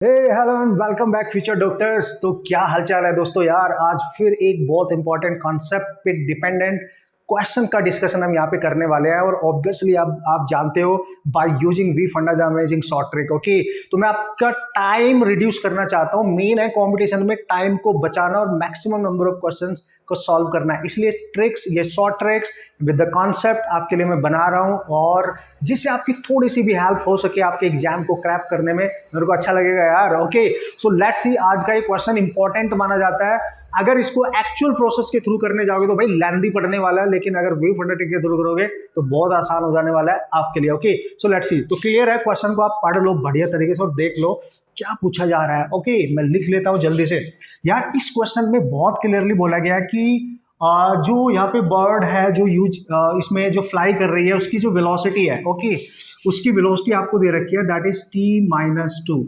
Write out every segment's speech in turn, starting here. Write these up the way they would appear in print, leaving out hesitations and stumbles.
Hello and welcome back future doctors. तो क्या हालचाल है दोस्तों यार, आज फिर एक बहुत इंपॉर्टेंट कॉन्सेप्ट पे डिपेंडेंट क्वेश्चन का डिस्कशन हम यहाँ पे करने वाले हैं। और ऑब्वियसली आप जानते हो बाय यूजिंग वी फंडा the amazing short trick. Okay, तो मैं आपका टाइम रिड्यूस करना चाहता हूँ। मेन है कंपटीशन में टाइम को बचाना और मैक्सिमम नंबर ऑफ क्वेश्चंस को सॉल्व करना है। इसलिए ट्रिक्स, ये short tricks with the concept आपके लिए मैं बना रहा हूँ, और जिससे आपकी थोड़ी सी भी हेल्प हो सके आपके एग्जाम को क्रैक करने में, मेरे को अच्छा लगेगा यार। Okay, so let's see. आज का ये क्वेश्चन इंपॉर्टेंट माना जाता है। अगर इसको एक्चुअल प्रोसेस के थ्रू करने जाओगे तो भाई लेंथी पढ़ने वाला है, लेकिन अगर वी फंडा ट्रिक के थ्रू करोगे तो बहुत आसान हो जाने वाला है आपके लिए। Okay, so let's see. तो क्लियर है, क्वेश्चन को आप पढ़ लो बढ़िया तरीके से और देख लो क्या पूछा जा रहा है। ओके, मैं लिख लेता हूं जल्दी से। यार इस क्वेश्चन में बहुत क्लियरली बोला गया है कि जो यहाँ पे बर्ड है जो इसमें जो फ्लाई कर रही है उसकी जो वेलोसिटी है, ओके, उसकी वेलोसिटी आपको दे रखी है, that is t-2।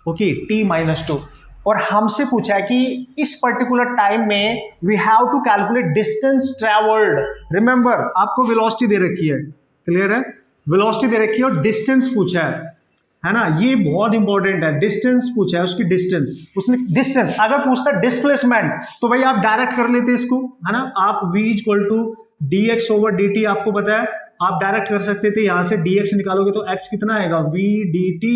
Okay, t-2। और हमसे पूछा है कि इस पर्टिकुलर टाइम में we have to calculate distance travelled. Remember, आपको वेलोसिटी दे रखी है, क्लियर है, वेलोसिटी दे रखी है और डिस्टेंस पूछा है ना। ये बहुत इंपॉर्टेंट है, डिस्टेंस पूछा है, उसकी डिस्टेंस। उसने डिस्टेंस अगर पूछता है डिस्प्लेसमेंट तो भाई आप डायरेक्ट कर लेते इसको, है ना। आप v इक्वल टू dx/dt आपको पता है, आप डायरेक्ट कर सकते थे। यहां से dx निकालोगे तो x कितना आएगा, v dt,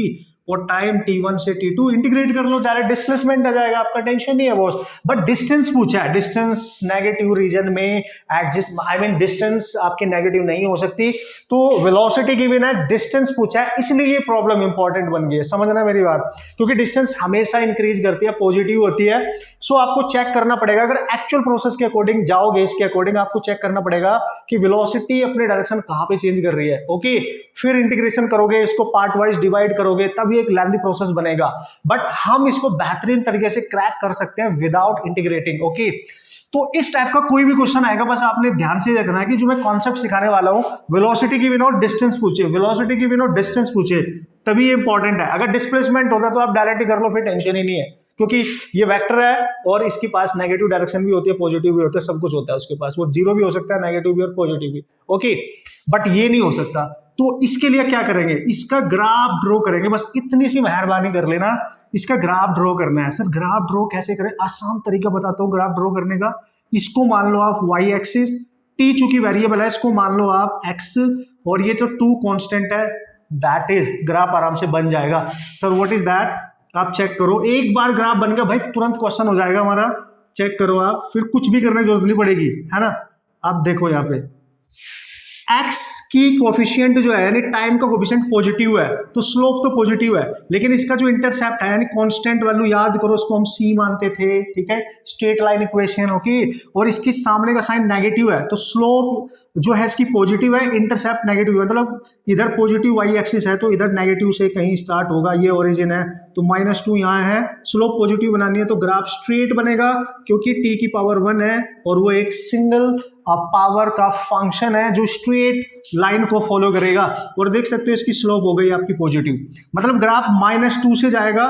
और टाइम t1 से t2 इंटीग्रेट कर लो, डायरेक्ट डिस्प्लेसमेंट आ जाएगा, आपका टेंशन नहीं है बॉस। बट डिस्टेंस पूछा है, डिस्टेंस नेगेटिव रीजन में एग्जिस्ट, आई मीन डिस्टेंस आपकी नेगेटिव नहीं हो सकती, तो वेलोसिटी गिवन है, डिस्टेंस पूछा है, इसलिए ये प्रॉब्लम इंपॉर्टेंट बन गई है। समझना मेरी बात, क्योंकि डिस्टेंस हमेशा इंक्रीज करती है, पॉजिटिव होती है। सो आपको चेक करना पड़ेगा, अगर एक्चुअल प्रोसेस के अकॉर्डिंग जाओगे, इसके अकॉर्डिंग आपको चेक करना पड़ेगा कि वेलोसिटी अपने डायरेक्शन कहां पे चेंज कर रही है। ओके, फिर इंटीग्रेशन करोगे, इसको पार्ट वाइज डिवाइड करोगे, तब एक लेंथी प्रोसेस बनेगा। बट हम इसको बेहतरीन तरीके से क्रैक कर सकते हैं विदाउट इंटीग्रेटिंग। ओके, तो इस टाइप का कोई भी क्वेश्चन आएगा, बस आपने ध्यान से देखना है कि जो मैं कॉन्सेप्ट सिखाने वाला हूं, वेलोसिटी की बिना डिस्टेंस पूछे, वेलोसिटी की बिना डिस्टेंस पूछे, तभी ये इंपॉर्टेंट है। अगर डिस्प्लेसमेंट होता तो आप डायरेक्ट ही कर लो, फिर टेंशन ही नहीं है, क्योंकि ये वेक्टर है और इसके पास नेगेटिव डायरेक्शन भी होती है, पॉजिटिव भी होता है, सब कुछ होता है उसके पास। वो जीरो भी हो सकता है, नेगेटिव भी और पॉजिटिव भी। ओके, बट ये नहीं हो सकता। तो इसके लिए क्या करेंगे, इसका ग्राफ ड्रॉ करेंगे, बस इतनी सी मेहरबानी कर लेना। इसका ग्राफ ड्रॉ करना है। सर ग्राफ ड्रॉ कैसे करें, आसान तरीका बताता हूँ ग्राफ ड्रॉ करने का। इसको मान लो आप y एक्सिस, t चूंकि वेरिएबल है, इसको मान लो आप x, और ये तो 2 कांस्टेंट है, दैट इज ग्राफ आराम से बन जाएगा। सर व्हाट इज दैट, आप चेक करो, एक बार ग्राफ बन गया भाई तुरंत क्वेश्चन हो जाएगा हमारा। चेक करो आप, फिर कुछ भी करने की जरूरत नहीं पड़ेगी, है ना। आप देखो यहाँ पे x की कोफिशिएंट जो है, यानी टाइम का कोफिशिएंट पॉजिटिव है, तो स्लोप तो पॉजिटिव है, लेकिन इसका जो इंटरसेप्ट है यानी कांस्टेंट वैल्यू, याद करो इसको हम c मानते थे, ठीक है, स्ट्रेट लाइन इक्वेशन। ओके, और इसके सामने का साइन नेगेटिव है, तो स्लोप जो है इसकी पॉजिटिव है, इंटरसेप्ट नेगेटिव है, मतलब इधर पॉजिटिव y एक्सिस है तो इधर नेगेटिव से कहीं स्टार्ट होगा, ये ओरिजिन है, तो -2 यहाँ है। स्लोप पॉजिटिव बनानी है तो ग्राफ स्ट्रेट बनेगा, क्योंकि t की पावर 1 है और वो एक सिंगल पावर का फंक्शन है जो स्ट्रेट लाइन को फॉलो करेगा। और देख सकते हो इसकी स्लोप हो गई आपकी पॉजिटिव, मतलब ग्राफ -2 से जाएगा,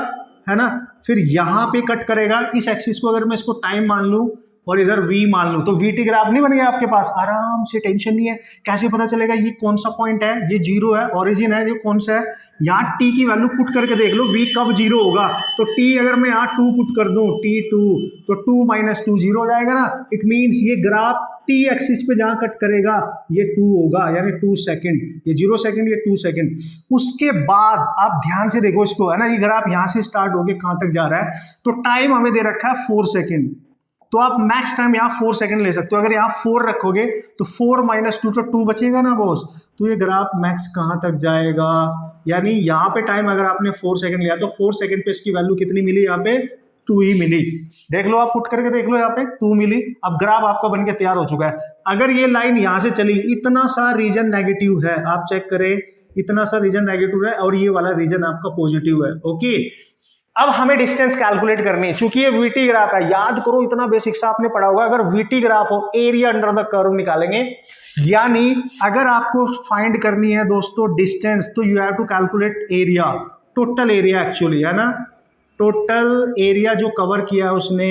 है ना, फिर यहाँ पे कट करेगा इस एक्सिस को। अगर मैं इसको टाइम मान लूँ और इधर v मान लूँ तो vt ग्राफ नहीं बनेगा आपके पास, आराम से, टेंशन नहीं है। कैसे पता चलेगा ये कौन सा पॉइंट है, ये 0 है, ओरिजिन है, ये कौन सा है, यहाँ t की वैल्यू पुट करके देख लो v कब 0 होगा। तो t अगर मैं यहाँ 2 पुट कर दूं, t2, तो 2 - 2 0 हो जाएगा ना। इट मीन्स ये ग्राफ t एक्सिस पे जहां कट करेगा ये 2 होगा, यानी 2 सेकंड, ये 0 सेकंड, ये 2 सेकंड। उसके बाद आप ध्यान से देखो इसको, है ना, ये ग्राफ यहाँ से स्टार्ट होके कहां तक जा रहा है, तो टाइम हमें दे रखा है 4 सेकंड, तो आप मैक्स टाइम यहाँ 4 सेकंड ले सकते हो। अगर यहाँ 4 रखोगे तो 4 - 2 तो 2 बचेगा ना बॉस, तो ये ग्राफ मैक्स कहाँ तक जाएगा, यानी यहाँ पे टाइम अगर आपने 4 सेकंड लिया तो 4 सेकंड पे इसकी वैल्यू कितनी मिली, यहाँ पे 2 ही मिली। देख लो, आप पुट करके देख लो, यहाँ पे 2 मिली। अब ग्राफ आपका बनके तैयार हो चुका है। अगर ये लाइन यहाँ से चली, इतना सा रीजन नेगेटिव है, आप चेक करें, इतना सा रीजन नेगेटिव है और ये वाला रीजन आपका पॉजिटिव है। ओके, अब हमें डिस्टेंस कैलकुलेट करनी है, चूंकि ये वीटी ग्राफ है। याद करो, इतना बेसिक सा आपने पढ़ा होगा, अगर वीटी ग्राफ हो, एरिया अंडर द कर्व निकालेंगे, यानी अगर आपको फाइंड करनी है दोस्तों डिस्टेंस, तो you have to calculate area, total area actually, है ना, टोटल एरिया जो कवर किया है उसने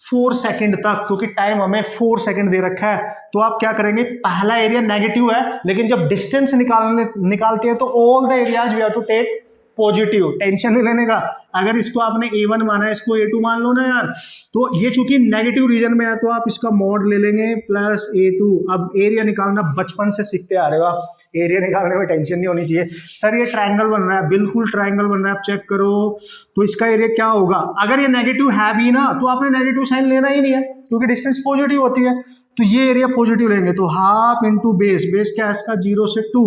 4 सेकंड तक, क्योंकि टाइम हमें 4 सेकंड दे रखा है। तो आप क्या करेंगे, पहला एरिया नेगेटिव है, लेकिन जब डिस्टेंस निकालते हैं तो all the areas we have to take positive, tension नहीं लेने का। अगर इसको आपने A1 माना है, इसको A2 मान लो ना यार, तो ये चूंकि नेगेटिव रीजन में है तो आप इसका मॉड ले लेंगे प्लस A2। अब एरिया निकालना बचपन से सीखते आ रहे हो आप, एरिया निकालने में टेंशन नहीं होनी चाहिए। सर ये ट्रायंगल बन रहा है, बिल्कुल ट्रायंगल बन रहा है, आप चेक करो तो इसका एरिया क्या होगा। अगर ये नेगेटिव है भी ना तो आपने नेगेटिव साइन लेना ही नहीं है क्योंकि डिस्टेंस पॉजिटिव होती है, तो ये एरिया पॉजिटिव लेंगे। तो हाफ इंटू बेस, बेस क्या है इसका 0 से 2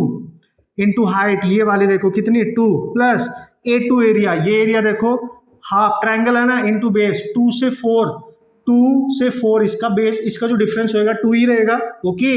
इंटू हाइट, ये वाली देखो कितनी 2 प्लस A2 एरिया, ये एरिया देखो हाफ ट्रायंगल है ना, इंटू बेस 2 से 4, 2 से 4 इसका बेस, इसका जो डिफरेंस होएगा 2 ही रहेगा। ओके,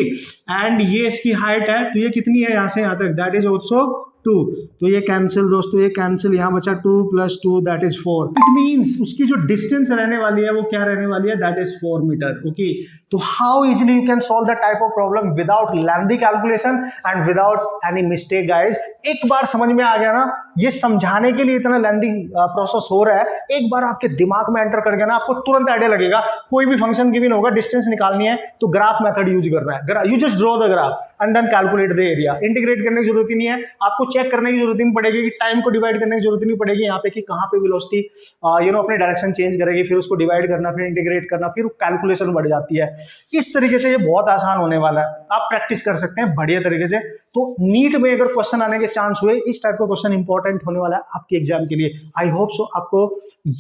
एंड ये इसकी हाइट है तो ये कितनी है यहाँ से यहाँ तक, दैट इज ऑल्सो 2। तो ये कैंसिल दोस्तों, ये कैंसिल, यहाँ बचा 2 + 2 दैट इज 4। इट मीन्स उसकी जो डिस्टेंस रहने वाली है वो क्या रहने वाली है, दैट इज 4 मीटर। ओके, तो how easily you can solve the type of problem without lengthy calculation and without any mistake guys. एक बार समझ में आ गया ना, ये समझाने के लिए इतना लेंथी प्रोसेस हो रहा है, एक बार आपके दिमाग में एंटर कर गया ना, आपको तुरंत आइडिया लगेगा। कोई भी फंक्शन गिवन होगा, डिस्टेंस निकालनी है तो ग्राफ मेथड यूज करना है। You just draw the graph and then calculate the area. Integrate करने की जरूरत ही नहीं है, आपको चेक करने की जरूरत नहीं पड़ेगी, कि टाइम को डिवाइड करने की जरूरत नहीं पड़ेगी यहाँ पे कि कहाँ पे वेलोसिटी अपने डायरेक्शन चेंज करेगी, फिर उसको डिवाइड करना, फिर इंटीग्रेट करना, फिर कैलकुलेशन बढ़ जाती है। इस तरीके से ये बहुत आसान होने वाला है, आप प्रैक्टिस कर सकते हैं बढ़िया तरीके से। तो नीट में अगर क्वेश्चन आने के चांस हुए, इस टाइप का क्वेश्चन इंपॉर्टेंट होने वाला है आपके एग्जाम के लिए। आई होप सो आपको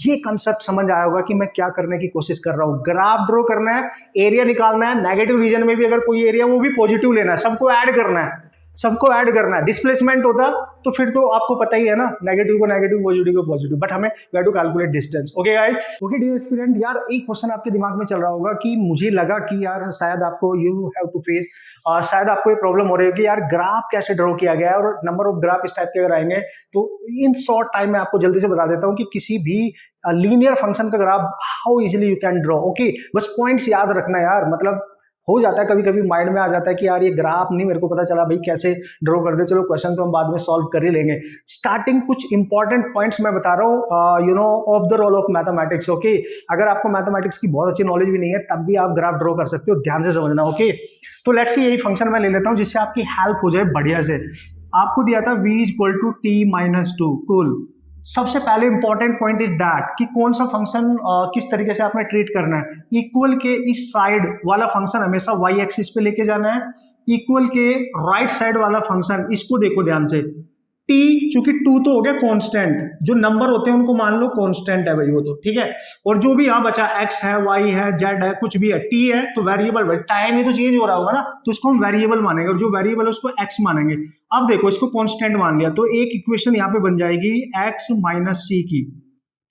ये कंसेप्ट समझ आया होगा कि मैं क्या करने की कोशिश कर रहा हूँ। ग्राफ ड्रॉ करना है, एरिया निकालना है, नेगेटिव रीजन में भी अगर कोई एरिया वो भी पॉजिटिव लेना है, सबको ऐड करना है, सबको ऐड करना है। डिस्प्लेसमेंट होता तो फिर तो आपको पता ही है ना, नेगेटिव को नेगेटिव, पॉजिटिव को पॉजिटिव, बट हमें we have to calculate distance. Okay guys, okay dear student, यार एक क्वेश्चन आपके दिमाग में चल रहा होगा कि मुझे लगा कि यार शायद आपको यू हैव टू फेस, शायद आपको ये प्रॉब्लम हो रही है कि यार ग्राफ कैसे ड्रॉ किया गया है, और नंबर ऑफ ग्राफ इस टाइप के अगर आएंगे तो इन शॉर्ट टाइम में आपको जल्दी से बता देता हूँ कि किसी भी लीनियर फंक्शन का graph how easily you can draw. Okay, बस पॉइंट्स याद रखना यार, मतलब हो जाता है कभी कभी माइंड में आ जाता है कि यार ये ग्राफ नहीं मेरे को पता चला भाई कैसे ड्रॉ कर दे, चलो क्वेश्चन तो हम बाद में सॉल्व कर ही लेंगे। स्टार्टिंग कुछ इंपॉर्टेंट पॉइंट्स मैं बता रहा हूँ of the role of mathematics. Okay, अगर आपको मैथमेटिक्स की बहुत अच्छी नॉलेज भी नहीं है तब भी आप ग्राफ ड्रॉ कर सकते हो, ध्यान से समझना। ओके, तो लेट्स सी, यही फंक्शन मैं ले लेता हूँ जिससे आपकी हेल्प हो जाए बढ़िया से। आपको दिया था v = t-2, कूल। सबसे पहले इंपॉर्टेंट पॉइंट इज दैट कि कौन सा फंक्शन किस तरीके से आपने ट्रीट करना है। इक्वल के इस साइड वाला फंक्शन हमेशा y एक्सिस पे लेके जाना है, इक्वल के राइट साइड वाला फंक्शन, इसको देखो ध्यान से, t चूंकि 2 तो हो गया कांस्टेंट, जो नंबर होते हैं उनको मान लो कांस्टेंट है भाई वो तो ठीक है, और जो भी यहाँ बचा x है, y है, z है, कुछ भी है, t है तो वेरिएबल, भाई टाइम ही तो चेंज हो रहा होगा ना, तो इसको हम वेरिएबल मानेंगे, और जो वेरिएबल है उसको x मानेंगे। अब देखो इसको कांस्टेंट मान लिया तो एक इक्वेशन यहाँ पे बन जाएगी x - c की,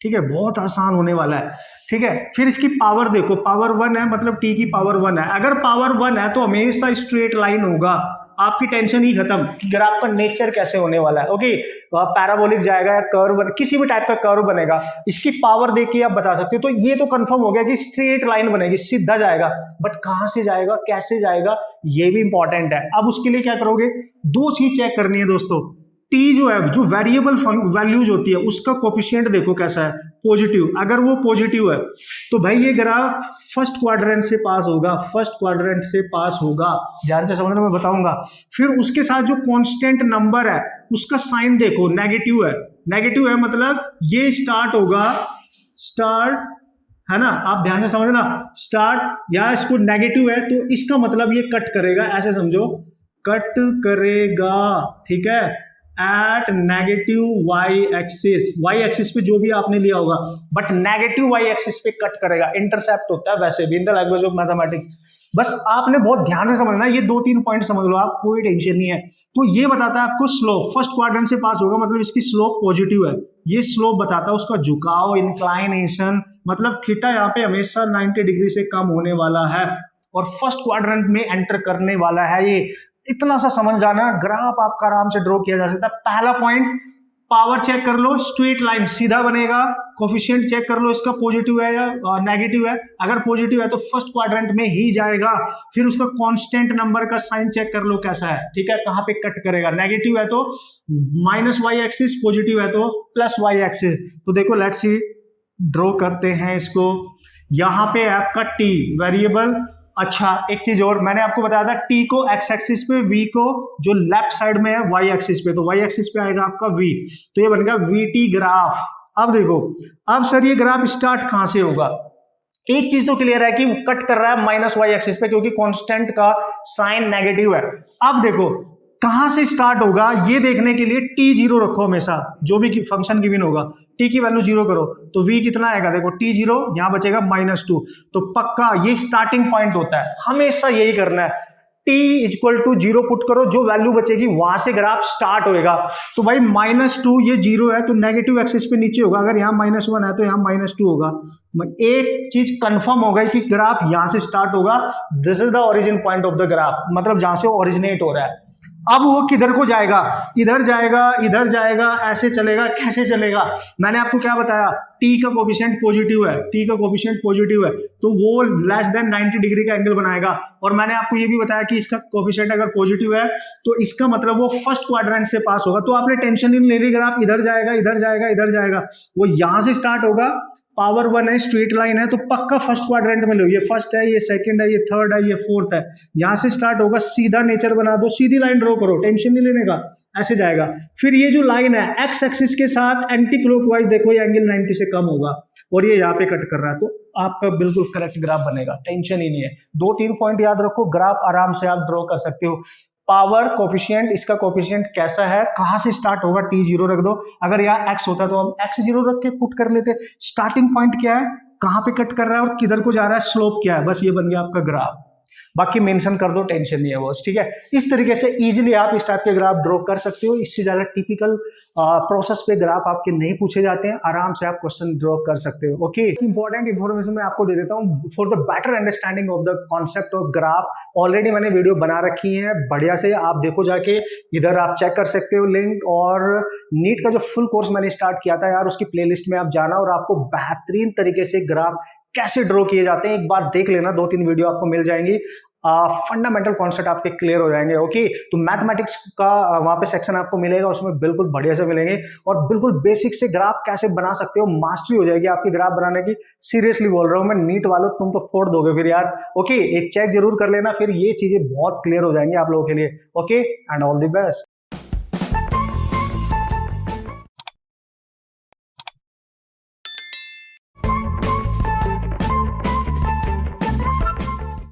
ठीक है, बहुत आसान होने वाला है। ठीक है, फिर इसकी पावर देखो, पावर 1 है मतलब t की पावर 1 है, अगर पावर 1 है तो हमेशा स्ट्रेट लाइन होगा, आपकी टेंशन ही खत्म कि ग्राफ का नेचर कैसे होने वाला है। ओके, तो आप पैराबोलिक जाएगा या कर्व, किसी भी टाइप का कर्व बनेगा, इसकी पावर देख के आप बता सकते हो। तो ये तो कंफर्म हो गया कि स्ट्रेट लाइन बनेगी, सीधा जाएगा, बट कहां से जाएगा, कैसे जाएगा, ये भी इंपॉर्टेंट है। अब उसके लिए क्या करोगे, दो चीज चेक करनी है दोस्तों। t जो है, जो वेरिएबल वैल्यूज होती है उसका कोफिशिएंट देखो कैसा है, पॉजिटिव। अगर वो पॉजिटिव है तो भाई ये ग्राफ फर्स्ट क्वाड्रेंट से पास होगा, फर्स्ट क्वाड्रेंट से पास होगा, ध्यान से समझना, मैं बताऊंगा। फिर उसके साथ जो कांस्टेंट नंबर है उसका साइन देखो, नेगेटिव है, नेगेटिव है मतलब ये स्टार्ट होगा, स्टार्ट है ना, आप ध्यान से समझना, स्टार्ट, या इसको नेगेटिव है तो इसका मतलब ये कट करेगा, ऐसे समझो, कट करेगा, ठीक है, एट नेगेटिव वाई एक्सिस पे जो भी आपने लिया होगा, बट नेगेटिव वाई एक्सिस पे कट करेगा, इंटरसेप्ट होता है वैसे भी in the language of mathematics. बस आपने बहुत ध्यान से समझना, ये 2-3 पॉइंट समझ लो आप, कोई टेंशन नहीं है। तो ये बताता है आपको स्लोप, फर्स्ट क्वाड्रेंट से पास होगा मतलब इसकी स्लोप पॉजिटिव है, ये स्लोप बताता है उसका झुकाव, इंक्लाइनेशन, मतलब थीटा यहाँ पे हमेशा 90 डिग्री से कम होने वाला है और फर्स्ट क्वाड्रेंट में एंटर करने वाला है। ये इतना सा समझ जाना, ग्राफ आपका आराम से ड्रॉ किया जा सकता है। पहला पॉइंट, पावर चेक कर लो, स्ट्रेट लाइन सीधा बनेगा, कोफिशिएंट चेक कर लो इसका पॉजिटिव है या नेगेटिव है, अगर पॉजिटिव है तो फर्स्ट क्वाड्रेंट में ही जाएगा। फिर उसका कांस्टेंट नंबर का साइन चेक कर लो कैसा है, ठीक है, कहां पे कट करेगा, नेगेटिव है तो -y एक्सिस, पॉजिटिव है तो +y एक्सिस। तो देखो लेट्स सी, ड्रॉ करते हैं इसको। यहाँ पे आपका t वेरिएबल, अच्छा, एक चीज और मैंने आपको बताया था, टी को एक्स एक्सिस पे, वी को जो लेफ्ट साइड में है वाई एक्सिस पे, तो वाई एक्सिस पे आएगा आपका वी, तो ये बन गया वी टी ग्राफ। अब देखो, अब सर ये ग्राफ स्टार्ट कहां से होगा? एक चीज तो क्लियर है कि वो कट कर रहा है माइनस वाई एक्सिस पे, क्योंकि कांस्टेंट का साइन नेगेटिव है। अब देखो कहां से स्टार्ट होगा ये देखने के लिए टी जीरो रखो हमेशा, जो भी फंक्शन गिवन होगा टी की वैल्यू जीरो करो, तो v कितना आएगा? देखो टी जीरो, यहां बचेगा -2, तो पक्का ये स्टार्टिंग पॉइंट होता है, हमेशा यही करना है। t equal to zero put करो, जो वैल्यू बचेगी वहां से ग्राफ स्टार्ट होएगा। तो भाई -2 ये जीरो है, तो नेगेटिव एक्सिस पे नीचे होगा, अगर यहाँ -1 है तो यहाँ -2 होगा। एक चीज कंफर्म हो गई कि ग्राफ यहां से स्टार्ट होगा, this is the origin point of the graph, मतलब जहां से ओरिजिनेट हो रहा है। अब वो किधर को जाएगा? इधर जाएगा, इधर जाएगा, ऐसे चलेगा, कैसे चलेगा? मैंने आपको क्या बताया, t का कोफिशिएंट पॉजिटिव है, t का कोफिशिएंट पॉजिटिव है, तो वो लेस देन 90 डिग्री का एंगल बनाएगा। और मैंने आपको ये भी बताया कि इसका कोफिशिएंट अगर पॉजिटिव है तो इसका मतलब वो फर्स्ट क्वाड्रेंट से पास होगा। तो आपने टेंशन नहीं लेनी, ग्राफ इधर जाएगा, इधर जाएगा, इधर जाएगा, वो यहां से स्टार्ट होगा, पावर 1 है, स्ट्रेट लाइन है, तो पक्का फर्स्ट क्वाड्रेंट में लो, ये फर्स्ट है, ये सेकंड है, ये थर्ड है, ये फोर्थ है, यहां से स्टार्ट होगा, सीधा नेचर बना दो, सीधी लाइन ड्रॉ करो, टेंशन नहीं लेने का, ऐसे जाएगा। फिर ये जो लाइन है एक्स एक्सिस के साथ एंटी क्लॉकवाइज देखो, ये एंगल 90 से कम होगा और ये यहाँ पे कट कर रहा है, तो आपका बिल्कुल करेक्ट ग्राफ बनेगा, टेंशन ही नहीं है। 2-3 पॉइंट याद रखो, ग्राफ आराम से आप ड्रॉ कर सकते हो। पावर कोफिशिएंट, इसका कोफिशिएंट कैसा है, कहां से स्टार्ट होगा, टी जीरो रख दो, अगर यहाँ एक्स होता तो हम एक्स जीरो रख के पुट कर लेते। स्टार्टिंग पॉइंट क्या है, कहां पे कट कर रहा है और किधर को जा रहा है, स्लोप क्या है, बस ये बन गया आपका ग्राफ। बाकी मेंशन कर दो, टेंशन नहीं है बॉस, ठीक है। इस तरीके से इजीली आप इस टाइप के ग्राफ ड्रॉ कर सकते हो। इससे ज्यादा टिपिकल प्रोसेस पे ग्राफ आपके नहीं पूछे जाते हैं, आराम से आप क्वेश्चन ड्रॉ कर सकते हो। ओके, इंपॉर्टेंट इंफॉर्मेशन मैं आपको दे देता हूँ for the better understanding of the concept of graph. Already मैंने वीडियो बना रखी है बढ़िया से, आप देखो जाके, इधर आप चेक कर सकते हो लिंक। और नीट का जो फुल कोर्स मैंने स्टार्ट किया था यार, उसकी प्लेलिस्ट में आप जाना और आपको बेहतरीन तरीके से ग्राफ कैसे ड्रॉ किए जाते हैं एक बार देख लेना, 2-3 वीडियो आपको मिल जाएंगी, फंडामेंटल कॉन्सेप्ट आपके क्लियर हो जाएंगे। ओके, तो मैथमेटिक्स का वहां पे सेक्शन आपको मिलेगा, उसमें बिल्कुल बढ़िया से मिलेंगे और बिल्कुल बेसिक से ग्राफ कैसे बना सकते हो, मास्टरी हो जाएगी आपकी ग्राफ बनाने की। सीरियसली बोल रहा हूं मैं, नीट वालों तुम तो फोड़ दोगे फिर यार। ओके, एक चेक जरूर कर लेना, फिर ये चीजें बहुत क्लियर हो जाएंगी आप लोगों के लिए। Okay, and all the best.